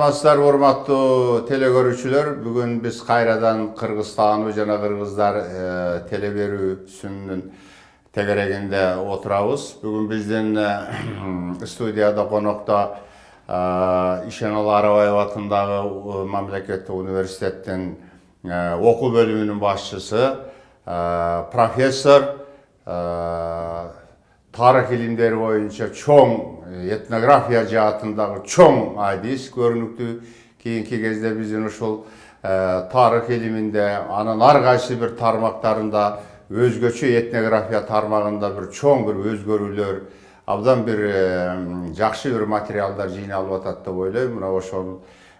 Саламатсыздар, урматтуу телекөрүүчүлөр. Бүгүн биз кайрадан Кыргызстанды жана кыргыздар теле берүүсүнүн тегерегинде отурабыз. Бүгүн биздин студияда конокто Ишенол Арабаев атындагы мамлекеттик университеттин окуу бөлүмүнүн башчысы, профессор, тарых илимдери боюнча чоң этнография жаатындагы чоң адис, көрүнүктүү. Кийинки кезде биздин ушул тарых илиминде анын ар кайсы бир тармактарында өзгөчө этнография тармагында бир чоң бир өзгөрүүлөр, абдан бир жакшы бир материалдар жыйналып атат деп ойлойм. Мына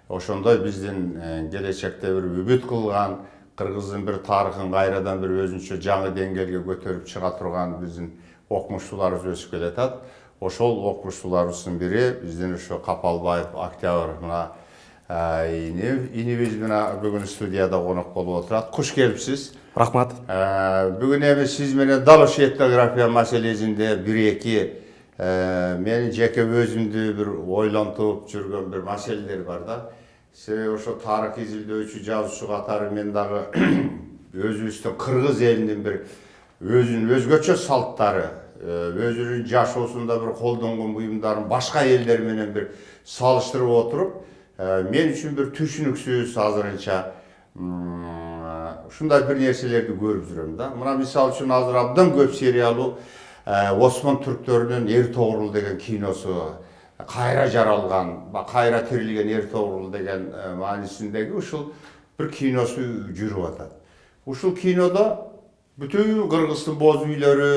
ошондой биздин келечекте бир үмүт кылган кыргыздын бир тарыхын кайрадан бир өзүнчө жаңы деңгээлге көтөрүп чыга турган биздин окумуштууларыбыз өсүп келатат. Ошол окумуштууларыбыздын бири биздин ошо Капалбаев Октябрь мына инибиз мына бүгүн студияда конок болуп отурат. Куш келипсиз. Рахмат. Бүгүн эми сиз менен дал ошо этнография маселесинде бир-эки менин жеке өзүмдү бир ойлонтуп жүргөн бир маселелер бар да. Себеби ошо тарых изилдөөчү, жазуучу катары мен дагы өзүбүздүн кыргыз элинин бир өзүнүн өзгөчө салттары, өзүнүн жашоосунда бир колдонгон буюмдарын башка элдер менен бир салыштырып отуруп, мен үчүн бир түшүнүксүз азырынча ушундай бир нерселерди көрүп жүрөм да. Мына мисалы үчүн азыр абдан көп сериялуу Осман түрктөрүнүн Эр Тоогурул деген киносу, кайра жаралган, кайра тирилген Эр Тоогурул деген маанисиндеги ушул бир киносу жүрүп атат. Ушул кинодо бүтүн Кыргыздын боз үйлөрү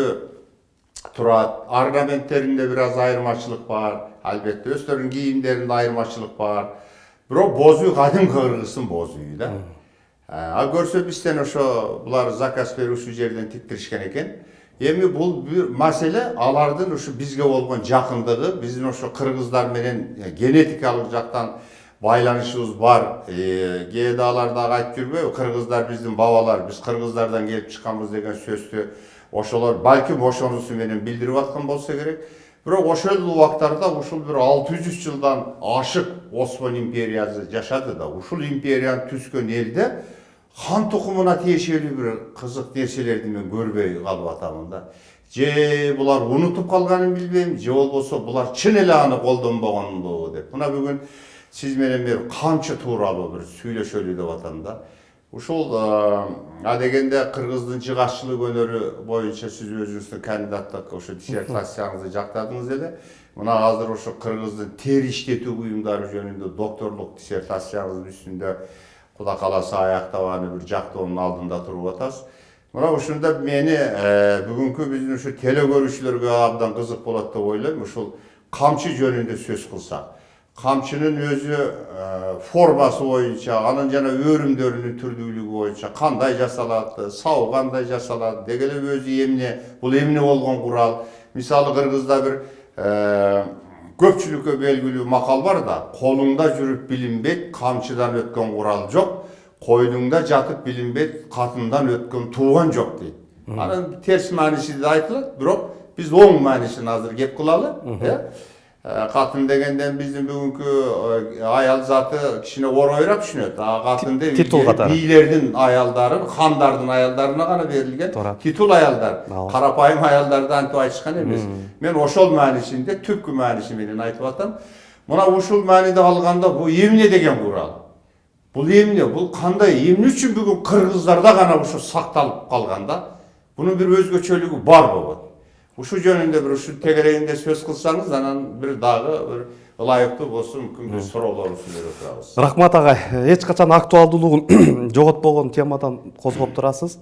турат. Орнаменттеринде бир аз айырмачылык бар. Албетте өздөрүнүн кийимдеринде айырмачылык бар. Бирок боз үй кадимки Кыргыздын боз үйү да. Көрсө бизден ошо булар заказ берип ушул жерден тиктиришкен экен. Эми бул бир маселе алардын ушу бизге болгон жакындыгы, биздин ошо кыргыздар менен генетикалык жактан байланышыбыз бар. Кээде алар дагы айтып жүрбөйбү, кыргыздар биздин бабалар, биз кыргыздардан келип чыкканбыз деген сөздү ошолор балким ошонусу менен билдирип аткан болсо керек. Бирок ошол убактарда ушул бир 600 жылдан ашык Осман империясы жашады да. Ушул империяны түзгөн элде хан тукумуна тиешелүү бир кызык нерселерди мен көрбөй калып атамын да. Же булар унутуп калганын билбейм, же болбосо булар чын эле аны колдонбогонбу деп. Мына бүгүн сиз менен бир камчы тууралуу бир сүйлөшөлү деп атам да. Ушул адегенде кыргыздын жыгаччылык өнөрү боюнча сиз өзүңүздүн кандидаттык ошо диссертацияңызды жактадыңыз эле. Мына азыр ошо кыргыздын тери иштетүү буюмдары жөнүндө докторлук диссертацияңыздын үстүндө Кудай кааласа аяктап аны бир жактоонун алдында туруп атасыз. Мына ушунда мени бүгүнкү биздин ушу теле көрүүчүлөргө абдан кызык болот деп ойлойм. Ушул камчы жөнүндө сөз кылсак. Камчынын өзү формасы боюнча, анын жана өрүмдөрүнүн түрдүүлүгү боюнча кандай жасалат, сабы кандай жасалат, деги эле өзү эмне, бул эмне болгон курал. Мисалы кыргызда бир көпчүлүккө белгилүү макал бар да, колуңда жүрүп билинбейт, камчыдан өткөн курал жок, койнуңда жатып билинбейт, катындан өткөн тууган жок дейт. Анын терс маанисинде айтылат, бирок биз оң маанисин азыр кеп кылалы, катын дегенден биздин бүгүнкү аял заты кичине оройраак түшүнөт. Катын деп бийлердин аялдарын, хандардын аялдарына гана берилген титул аялдар. Карапайым аялдарды антип айтышкан эмес. Мен ошол маанисинде түпкү мааниси менен айтып атам. Мына ушул мааниде алганда бул эмне деген курал? Бул эмне? Бул кандай? Эмне үчүн бүгүн кыргыздарда гана ушу сакталып калган да? Бунун бир өзгөчөлүгү бар болот. Ушул жөнүндө бир ушу тегерегинде сөз кылсаңыз, анан бир дагы бир ылайыктуу болсо мүмкүн бир суроолорубузду берип турабыз. Рахмат агай. Эч качан актуалдуулугун жоготпогон темадан козгоп турасыз.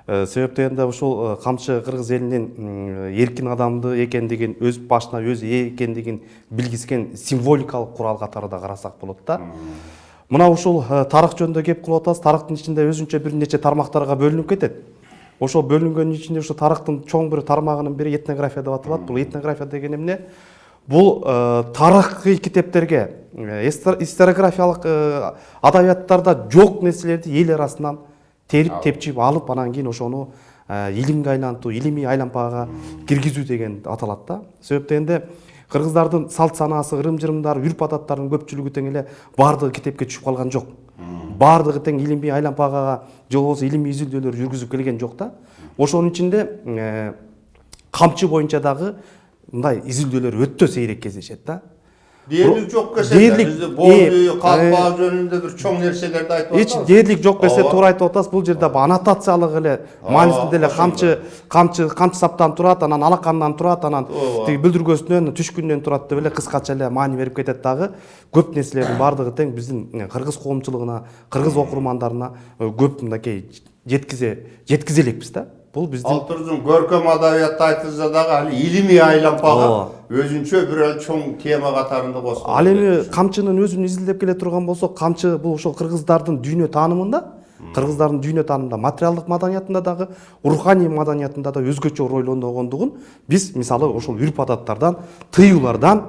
Себеп дегенде ушул камчы кыргыз элинин эркин адамды экендигин, өз башына өзү ээ экендигин билгизген символикалык курал катары да карасак болот да. Мына ушул тарых жөнүндө кеп кылып атасыз. Тарыхтын ичинде өзүнчө бир нече тармактарга бөлүнүп кетет. Ошол бөлүнгөнүн ичинде ушу тарыхтын чоң бир тармагынын бири этнография деп аталат. Бул этнография деген эмне? Бул тарыхый китептерге, историографиялык адабияттарда жок нерселерди эл арасынан терип тепчип алып, анан кийин ошону илимге айлантуу, илимий айлампага киргизүү деген аталат да. Себеп дегенде кыргыздардын салт санаасы, ырым-жырымдары, үрп адаттарынын көпчүлүгү тең эле баардыгы китепке түшүп калган жок. Баардыгы тең илимий айлампагага же болбосо илимий изилдөөлөр жүргүзүп келген жок да. Ошонун ичинде камчы боюнча дагы мындай изилдөөлөр өтө сейрек кездешет да. Дээрлик жок келсе, бизде боз калпак жөнүндө бир чоң нерселерди айтып атабыз. Эч дээрлик жок келсе туура айтып атасыз. Бул жерде аннотациялык эле маанисинде эле камчы саптан турат, анан алакандан турат, анан тиги бүлдүргөсүнөн, түшкүнүнөн турат деп эле кыскача эле маани берип кетет дагы. Көп нерселердин баардыгы тең биздин кыргыз коомчулугуна, кыргыз окурмандарына көп мынакей жеткизе элекпиз да. Бул биздин Ал турдун көркөм адабиятты айтылса дагы али илимий айлампагы өзүнчө бир чоң тема катарында косулат. Ал эми камчынын өзүн изилдеп келе турган болсок, камчы бул ошол кыргыздардын дүйнө таанымында, материалдык маданиятында дагы, руханий маданиятында да өзгөчө ройлонгондугун биз мисалы ошол үрп адаттардан, тыюулардан,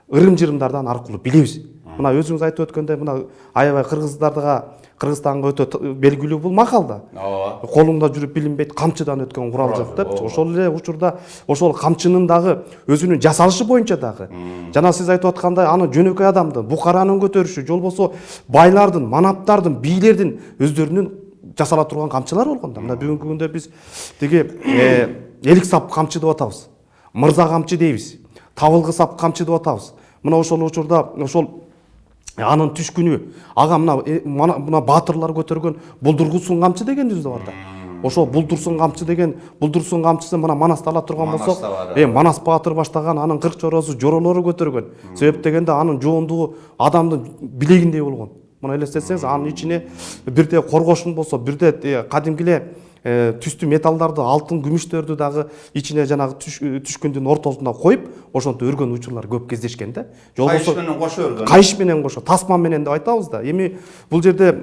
ырым-жырымдардан аркылуу билебиз. Мына өзүңүз айтып өткөндөй, мына аябай Кыргызстанга өтө белгилүү бул макал да. Колуңда жүрүп билинбейт, камчыдан өткөн курал жок деп. Ошол эле учурда ошол камчынын дагы өзүнүн жасалышы боюнча дагы жана сиз айтып аткандай аны жөнөкөй адамдын, букаранын көтөрүшү, же болбосо байлардын, манаптардын, бийлердин өздөрүнүн жасала турган камчылар болгон да. Мына бүгүнкү күндө биз тиги элик сап камчы деп атабыз. Мырза камчы дейбиз. Табылгы сап камчы деп атабыз. Мына ошол учурда ошол анын түшкүнү ага мына баатырлар көтөргөн булдургусун камчы дегенибиз да бар да. Ошол булдурсун камчысын мына Манаста ала турган болсок, Манас баатыр баштаган анын 40 чоросу жоролору көтөргөн. Себеп дегенде анын жоондугу адамдын билегиндей болгон. Мына элестетсеңиз, анын ичине бирде коргошун болсо, бирде кадимки эле түстүү металлдарды, алтын, күмүштөрдү дагы ичине жанагы түшкүндүн ортосуна коюп, ошентип өргөн учурлар көп кездешкен да. Кайыш менен кошо өргөн. Кайыш менен кошо, тасма менен деп айтабыз да. Эми бул жерде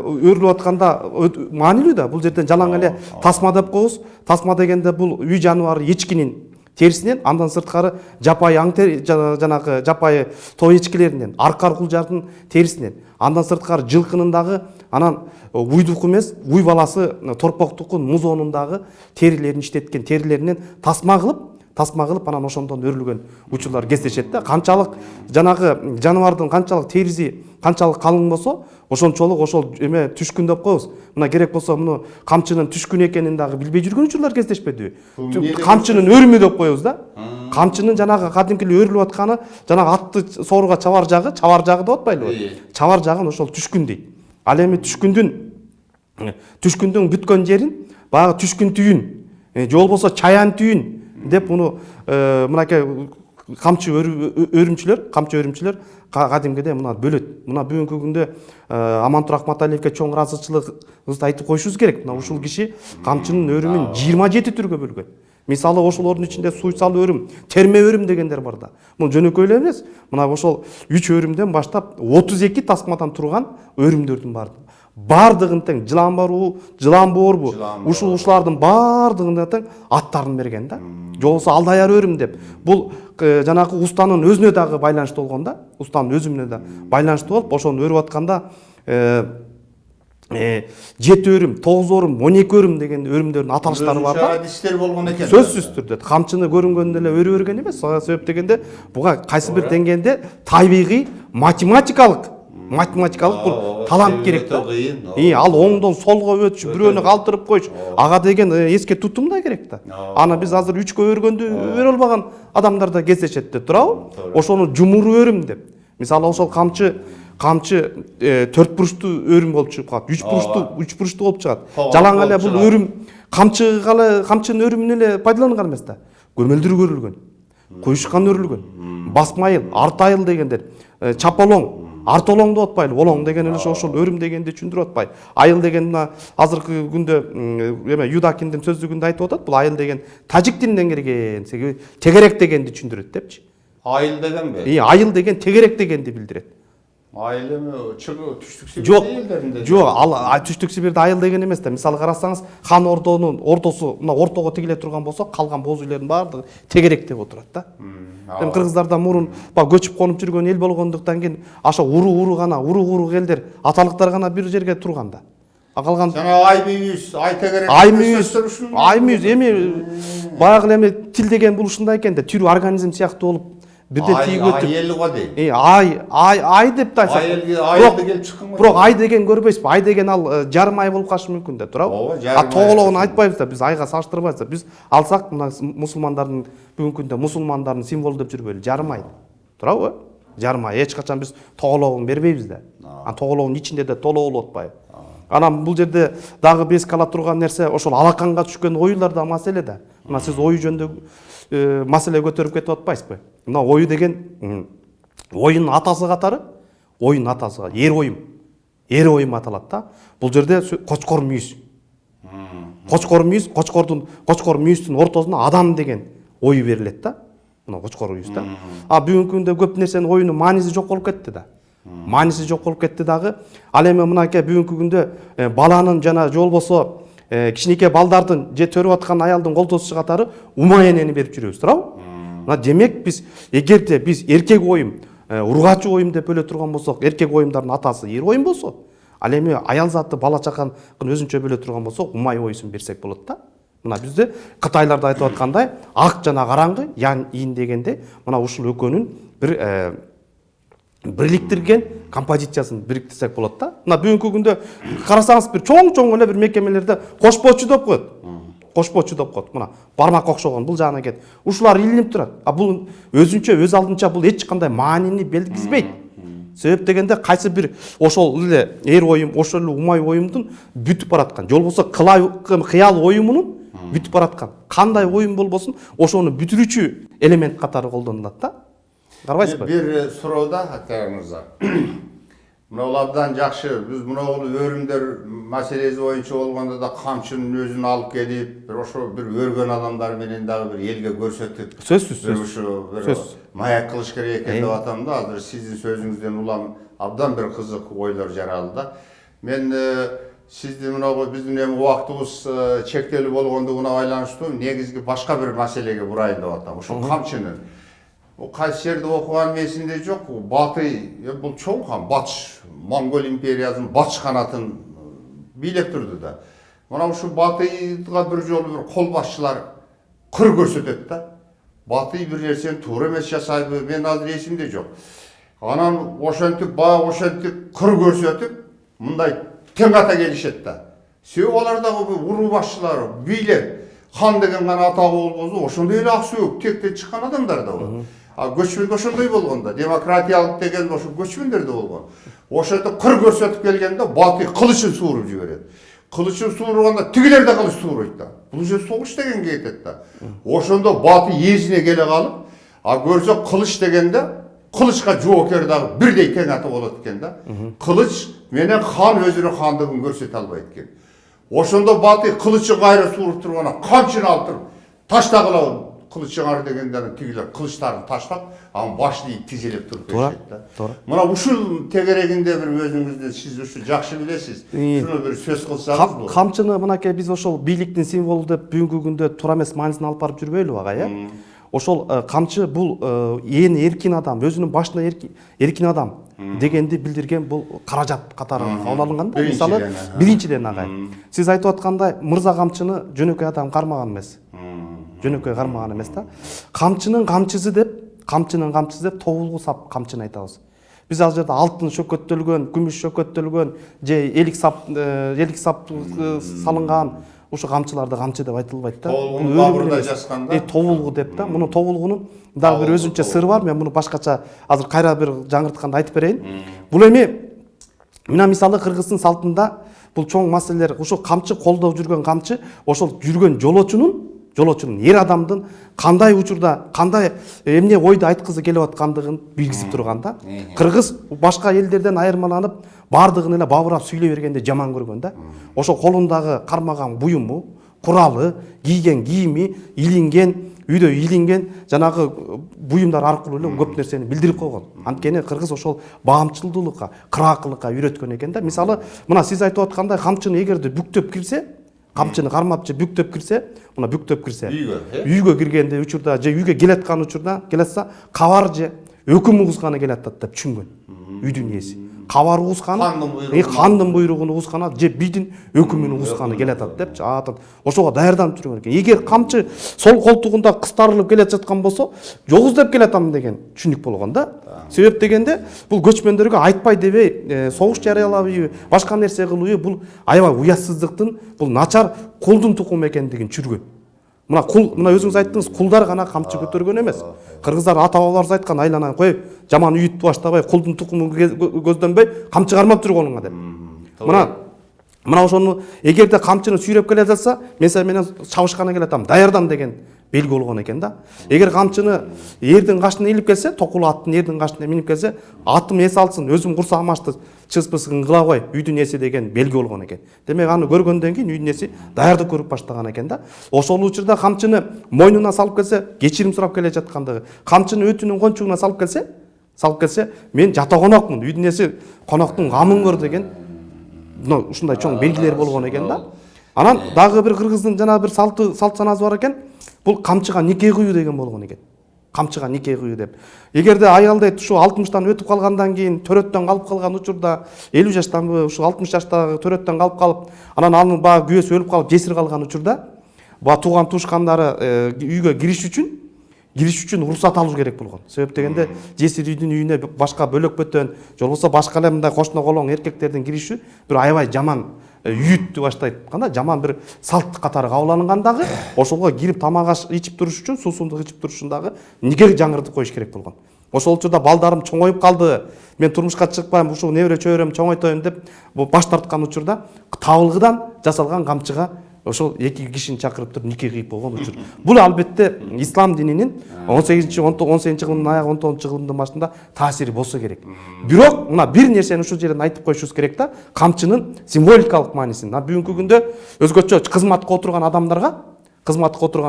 өрүлүп атканда маанилүү да. Бул жерден жалаң эле тасма деп коебуз. Тасма дегенде бул үй жаныбары эчкинин терисинен, андан сырткары жапайы жанагы жапайы той эчкилеринен, аркар кулжардын терисинен, андан сырткары жылкынын дагы, анан уйдук эмес, уй баласы торпоктукун, музоонун дагы терилерин иштеткен терилеринен тасма кылып анан ошондон өрүлгөн учурлар кездешет да. Канчалык жанагы жаныбардын канчалык териси канчалык калың болсо, ошончолук ошол эме түшкүн деп коебуз. Мына керек болсо муну камчынын түшкүн экенин дагы билбей жүргөн учурлар кездешпедиби? Камчынын өрүмү деп коебуз да. Камчынын жанагы кадимки эле өрүлүп атканы, жанагы атты сооруга чабар жагы деп атпайлыбы? Чабар жагын ошол түшкүн дейт. Ал эми түшкүндүн бүткөн жерин баягы түшкүн түйүн, же болбосо чаян түйүн деп муну мынакей камчы өрүмчүлөр кадимгидей мына бөлөт. Мына бүгүнкү күндө Амантур Акматалиевке чоң ыраазычылыгыбызды айтып коюшубуз керек. Мына ушул киши камчынын өрүмүн 27 түргө бөлгөн. Мисалы ошолордун ичинде суйсал өрүм, терме өрүм дегендер бар да. Бул жөнөкөй эле эмес. Мына ошол 3 өрүмдөн баштап 32 тасмадан турган өрүмдөрдүн бардыгын тең жылан боорбу, ушулардын бардыгына тең аттарын берген да. Же болбосо алдаяр өрүм деп. Бул жанагы устанын өзүнө дагы байланыштуу болгон да. Устанын өзүнө да байланыштуу болуп, ошону өрүп атканда 7 өрүм, 9 өрүм, 12 өрүм деген өрүмдөрдүн аталыштары бар да. Адистер болгон экен. Сөзсүз түрдө камчыны көрүнгөндө эле өрүп берген эмес. Себеп дегенде буга кайсы бир деңгээлде табигый математикалык бул талант керек да. Ал оңдон солго өтүш, бирөөнү калтырып коюш, ага деген эске тутум да керек да. Аны биз азыр 3кө өргөндө өрө албаган адамдар да кездешет да, туурабы? Ошону жумуру өрүм деп. Мисалы ошол камчы 4 буруштуу өрүм болуп чыгып калат, 3 буруштуу болуп чыгат. Жалаң эле бул өрүм камчынын өрүмүн эле пайдаланган эмес да. Көмөлдүр өрүлгөн, куюшкан өрүлгөн, басмайыл, артайыл дегендер, чаполоң, артолоң деп атпайлы, олоң деген эле ошол өрүм дегенди түшүндүрүп атпайбы? Айыл деген мына азыркы күндө эме Юдакиндин сөздүгүндө айтып атат, бул айыл деген тажик тилинен келген, тегерек дегенди түшүндүрөт депчи. Айыл дегенби? Айыл деген тегерек дегенди билдирет. Айыл эми түштүк Сибирь элдеринде. Жок, ал түштүк Сибирде айыл деген эмес да. Мисалы карасаңыз, хан ордонун ортосу мына ортого тигиле турган болсо, калган боз үйлөрдүн баардыгы тегерек деп отурат да. Эми кыргыздардан мурун көчүп конуп жүргөн эл болгондуктан кийин аша уру элдер, аталыктар гана бир жерге турган да. калган жана ай мүйүз айта керек ай мүйүз эми баягы эми тил деген бул ушундай экен да, тирүү организм сыяктуу болуп бирден тийип өтүп айыл го дейм. ай деп да айтсак, Айылды келип чыккан го. бирок ай деген көрбөйсүзбү? Ай деген ал жарым ай болуп калышы мүмкүн да, туурабы? Ооба, жарым ай. Тоголоогун айтпайбыз да, биз айга салыштырбайбыз да. Биз алсак мына мусулмандардын бүгүнкү күндө мусулмандардын символу деп жүрбөйлү, жарым ай. Туурабы? Жарым ай эч качан биз тоголоогун бербейбиз да. Тоголоогунун ичинде да толо болуп атпайбы? Анан бул жерде дагы беске ала турган нерсе ошол алаканга түшкөн оюлар да маселе да. Мына сиз ою жөнүндө маселе көтөрүп кетип атпайсызбы? Мына ою деген оюнун атасы катары, оюнун атасы эр оюм аталат да. Бул жерде кочкор мүйүз. Кочкор мүйүздүн ортосуна адам деген ою берилет да. Мына кочкор мүйүз да. Бүгүнкү күндө көп нерсенин оюнун мааниси жок болуп кетти да. Мааниси жок болуп кетти дагы. Ал эми мынакей бүгүнкү күндө баланын жана же болбосо кичинекей балдардын же төрүп аткан аялдын колдосу катары умай энени берип жүрөбүз, туурабы? Мына демек биз эгерде биз эркек оюм, ургачы оюм деп бөлө турган болсок, эркек оюмдардын атасы эр оюм болсо, ал эми аял заты бала чаканын өзүнчө бөлө турган болсок, умай оюсун берсек болот да. Мына бизде кытайларда айтып аткандай, ак жана караңгы, ян ин дегенде, мына ушул экөөнүн бир бириктирген композициясын бириктирсек болот да. Мына бүгүнкү күндө карасаңыз бир чоң эле бир мекемелерде кошпочу деп коет. Кошпочу деп коет. Мына бармак окшогон бул жагына кет. Ушулар илинип турат. Бул өзүнчө өз алдынча бул эч кандай маанини белгизбейт. Себеп дегенде кайсы бир ошол эле эр оюм, ошол эле умай оюмдун бүтүп бараткан, же болбосо кыял оюмунун бүтүп бараткан. Кандай оюм болбосун, ошону бүтүрүүчү элемент катары колдонулат да. Карабайсызбы? Бир суроодо Аттар мырза. Мына абдан жакшы. Биз мына өрүмдөр маселеси боюнча болгондо да камчынын өзүн алып келип, ошо бир өргөн адамдар менен дагы бир элге көрсөтүп, сөзсүз маяк кылыш керек экен деп атам да. Азыр сиздин сөзүңүздөн улам абдан бир кызык ойлор жаралды да. Мен сизди мына биздин эми убактыбыз чектелүү болгондугуна байланыштуу негизги башка бир маселеге бурайын деп атам. Ошо камчынын. Кайсы жерде окуганым эсимде жок. Батый, бул чоң хан, батыш, Монгол империясынын батыш канатын бийлеп турду да. Мына ушу Батыйга бир жолу бир кол башчылар кыр көрсөтөт да. Батый бир нерсени туура эмес жасайбы, мен азыр эсимде жок. Анан ошентип кыр көрсөтүп, мындай тең ката келишет да. Себеби алар дагы уруу башчылар, бийлер, хан деген гана атагы болбосо, ошондой эле ак сөөк тектен чыккан адамдар да бар. Көчмөн ошондой болгон да. Демократиялык деген ошо көчмөндөрдө болгон. Ошентип кыр көрсөтүп келгенде Батый кылычын сууруп жиберет. Кылычын суурганда тигилер да кылыч сууруйт да. Бул же согуш дегенге кетет да. Ошондо Батый эсине келе калып, көрсө кылыч дегенде кылычка жоокер дагы бирдей тең аты болот экен да. Кылыч менен хан өзүнүн хандыгын көрсөтө албайт экен. Ошондо Батый кылычы кайра сууруп турганда камчыны алып туруп таштагыла кылычыңар дегенден тигилер кылычтарын таштап, анан башты тизелеп туруп беришет да. Мына ушул тегерегинде бир өзүңүздү сиз ушу жакшы билесиз. Шуну бир сөз кылсаңыз болот. Камчыны мынакей биз ошол бийликтин символу деп бүгүнкү күндө туура эмес маанисин алып барып жүрбөйлү ага, э? Ошол камчы бул ээн эркин адам, өзүнүн башына эркин адам дегенди билдирген бул каражат катары кабыл алынган да. Мисалы биринчиден агай. Сиз айтып аткандай мырза камчыны жөнөкөй адам кармаган эмес. Жөнөкөй кармаган эмес да. Камчынын камчысы деп тобулгу сап камчыны айтабыз. Биз ал жерде алтын шөкөттөлгөн, күмүш шөкөттөлгөн же элик сап салынган ушу камчыларды камчы деп айтылбайт да. Тобулгу бабырда жазган да. Тобулгу деп да. Мунун тобулгунун дагы бир өзүнчө сыры бар. Мен муну башкача азыр кайра бир жаңыртканда айтып берейин. Бул эми мына мисалы кыргыздын салтында бул чоң маселелер, ошол камчы колдоп жүргөн камчы, ошол жүргөн жолоочунун эр адамдын кандай учурда, кандай эмне ойду айткызы келип аткандыгын билгизип турган да. Кыргыз башка элдерден айырмаланып, бардыгын эле бабырап сүйлөй бергенде жаман көргөн да. Ошо колундагы кармаган буюму, куралы, кийген кийими, үйдө илинген жанагы буюмдар аркылуу эле көп нерсени билдирип койгон. Анткени кыргыз ошол баамчылдуулукка, кыраакылыкка үйрөткөн экен да. Мисалы, мына сиз айтып аткандай камчыны эгерде бүктөп кирсе, камчыны кармап же бүктөп кирсе, мына бүктөп кирсе, үйгө киргенде учурда же үйгө келаткан учурда келатса, кабар же өкүм угузганы келатат деп түшүнгөн. үйдүн ээси. Кабар угусканы, кандын буйругун угусканы же бидин өкүмүн угусканы келатат деп атат. Ошого даярданып жүргөн экен. Эгер камчы сол колтугунда кыстарылып келе жаткан болсо, жогуз деп келатам деген түшүнүк болгон да. Себеп дегенде бул көчмөндөргө айтпай дебей, согуш жарыялабы, башка нерсе кылуу бул аябай уятсыздыктын, бул начар кулдун тукуму экендигин түшүргөн. Мына өзүңүз айттыңыз, кулдар гана камчы көтөргөн эмес. Кыргыздар ата бабаларыбыз айткан, айланан коюп, жаман үйүттү баштабай, кулдун тукуму көздөнбөй, камчы кармап жүргөнүңөр деп. Мына ошону эгерде камчыны сүйрөп келе жатса, мен сен менен чабышканы келатам, даярдан деген белги болгон экен да. Эгер камчыны эрдин кашына илип келсе, токулу аттын эрдин кашына минип келсе, атым эс алсын, өзүм курсагым ачты, чыспысын кылабай, үйдүн эси деген белги болгон экен. Демек аны көргөндөн кийин үйдүн эси даярдык көрүп баштаган экен да. Ошол учурда камчыны мойнуна салып келсе, кечирим сурап келе жаткандыгы, камчыны өтүнүн кончугуна салып келсе, мен жата конокмун, үйдүн эси коноктун камын көр деген ушундай чоң белгилер болгон экен да. Анан дагы бир кыргыздын жана бир салт санасы бар экен. Бул камчыга нике кыюу деген болгон экен. Камчыга нике кыюу деп. Эгерде аялды ушу 60-тан өтүп калгандан кийин төрөттөн калып калган учурда 50 жаштанбы, ушу 60 жаштагы төрөттөн калып калып, анан анын баягы күйөөсү өлүп калып жесир калган учурда, баягы тууган туушкандары үйгө кириш үчүн уруксат алуу керек болгон. Себеп дегенде жесир үйдүн үйүнө башка бөлөк бөтөн, же болбосо башка эле мындай кошуна колоң эркектердин кириши бир аябай жаман үйүттү баштайт. Кандай жаман бир салт катары кабыл алынган дагы, ошолго кирип тамак ичип туруш үчүн, суусундук ичип туруш үчүн дагы нике жаңыртып коюш керек болгон. Ошол учурда балдарым чоңоюп калды, мен турмушка чыкпайм, ушул небере чөйрөм чоңойтоюм деп баш тарткан учурда табылгыдан жасалган камчыга ошол эки кишини чакырып туруп нике кыйып койгон учур. Бул албетте ислам дининин 18-кылымдын аягы 19-кылымдын башында таасири болсо керек. Бирок мына бир нерсени ушул жерден айтып коюшубуз керек да, камчынын символикалык маанисин. Бүгүнкү күндө өзгөчө кызматка отурган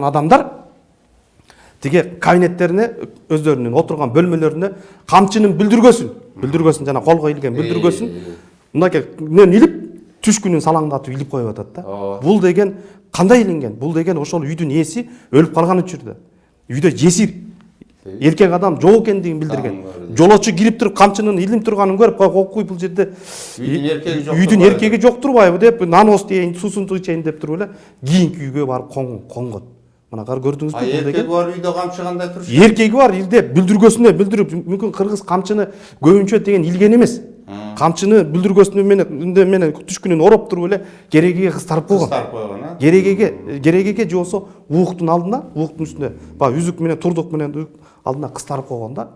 адамдар тиге кабинеттерине, өздөрүнүн отурган бөлмөлөрүнө камчынын бүлдүргөсүн жана колго илген бүлдүргөсүн мынакей илип түшкүнүн салаңдатып илип коюп атат да. Бул деген кандай илинген? Бул деген ошол үйдүн ээси өлүп калган учурда. Үйдө жесир эркек адам жок экендигин билдирген. Жолочу кирип туруп камчынын илинип турганын көрүп, окуй бул жерде үйдүн эркеги жок турбайбы деп, наноз дейин, суусун ичейин деп туруп эле кийинки үйгө барып конгон. Мына көрдүңүзбү бул деген? Эркеги бар үйдө камчы кандай туруш? Эркеги бар үйдө бүлдүргөсүнө бүлдүрүп, мүмкүн кыргыз камчыны көбүнчө деген илген эмес. Камчыны бүлдүргөсүнө менен түшкүнүн ороп туруп эле керегеге кыстарып койгон. Керегеге же болсо ууктун алдына, ууктун үстүнө, баягы үзүк менен турдук менен алдына кыстарып койгон да.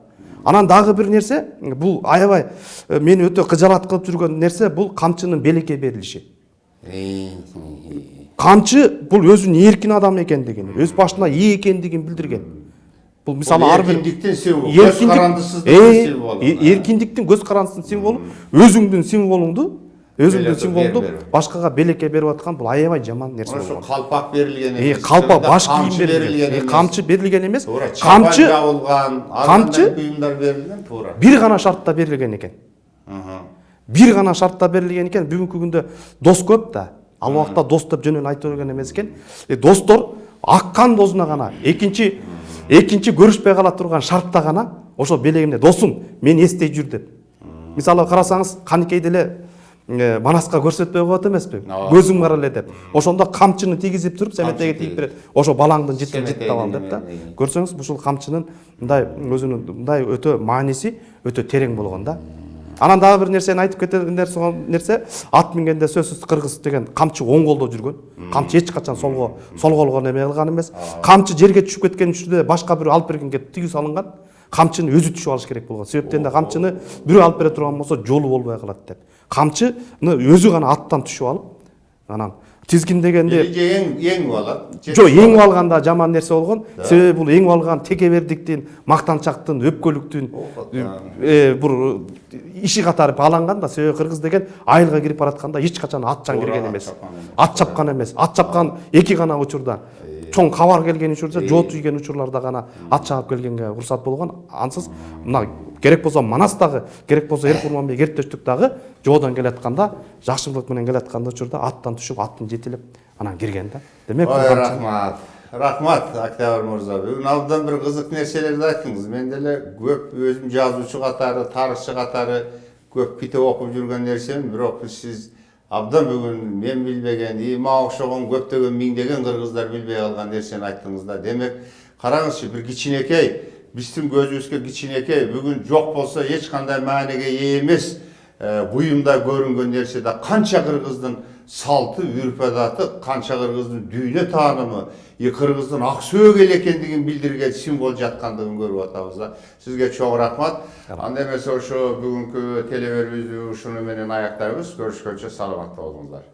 Анан дагы бир нерсе, бул аябай мени өтө кыжалат кылып жүргөн нерсе, бул камчынын белекке берилиши. Камчы бул өзүнүн эркин адам экендигин, өз башына ээ экендигин билдирген. Бул мисалы ар бир эркиндиктин символу, көз карандысыздыктын символу. Эркиндиктин көз карандысынын символу, өзүңдүн символуңду башкага белекке берип аткан бул аябай жаман нерсе болгон. Ошо калпак берилген эмес. Калпак баш кийим берилген. Камчы берилген эмес. Камчы жабылган, андай буюмдар берилген, туура. Бир гана шартта берилген экен. Бүгүнкү күндө дос көп да. Ал убакта дос деп жөнүн айтып жүргөн эмес экен. Достор аккан досуна гана, экинчи көрүшпөй кала турган шартта гана ошо белегимде досум, мени эстей жүр деп. Мисалы карасаңыз, каникейде эле манаска көрсөтпөй коет эмеспи? Көзүм кара эле деп. Ошондо камчыны тийгизип туруп, семетеге тийип берет. Ошо балаңдын житин життеп ал деп да. Көрсөңүз, ушул камчынын мындай өзүнүн мындай өтө мааниси өтө терең болгон да. Анан дагы бир нерсени айтып кеткен нерсе, ат мингенде сөзсүз кыргыз деген камчы оң колдо жүргөн. Камчы эч качан сол колго неме кылган эмес. Камчы жерге түшүп кеткен учурда башка бирөө алып бергенге тыюу салынган. Камчыны өзү түшүп алыш керек болгон. Себептен да камчыны бирөө алып бере турган болсо жолу болбой калат деп. Камчыны өзү гана аттан түшүп алып, анан тизгиндегенде эң алат. Жок, эң алганда жаман нерсе болгон. Себеби бул эң алган текебердиктин, мактанчактын, өпкөлүктүн бир иши катары аланган да. Себеби кыргыз деген айылга кирип баратканда эч качан атчан кирген эмес. Ат чапкан эмес. Ат чапкан эки гана учурда. Чоң кабар келген учурда, жоот үйгөн учурларда гана ат чаап келгенге уруксат болгон. Ансыз мына керек болсо Манастагы, керек болсо Эркурманбек Эртөштүктагы жоодон келатканда, жакшылык менен келатканда учурда аттан түшүп, аттын жетилеп анан кирген да. Демек, рахмат. Rahmat Октябрь Мырза. Бүгін абдан бір қызық нәрселерді айттыңыз. Мен деле көп өзім жазушы қатары, тарихшы қатары көп кітап оқып жүрген нәрсем, бирок сіз абдан бүгін мен билбеген, мага окшогон көптөгөн миңдеген кыргыздар билбей калган нерсени айттыңыздар. Демек, караңызчы, бир кичинекей, биздин көзүбүзгө кичинекей, бүгүн жок болсо эч кандай маанеге ээ эмес буюмда көрүнгөн нерседе канча кыргыздын салты, үрп-адаты, канча кыргыздын дүйнө таанымы, кыргыздын ак сөөк эл экендигин билдирген символ жаткандыгын көрүп атабыз да. Сизге чоң рахмат. Анда эмесе ошо бүгүнкү телеберүүбүздү ушуну менен аяктайбыз. Көрүшкөнчө саламатта болуңуздар.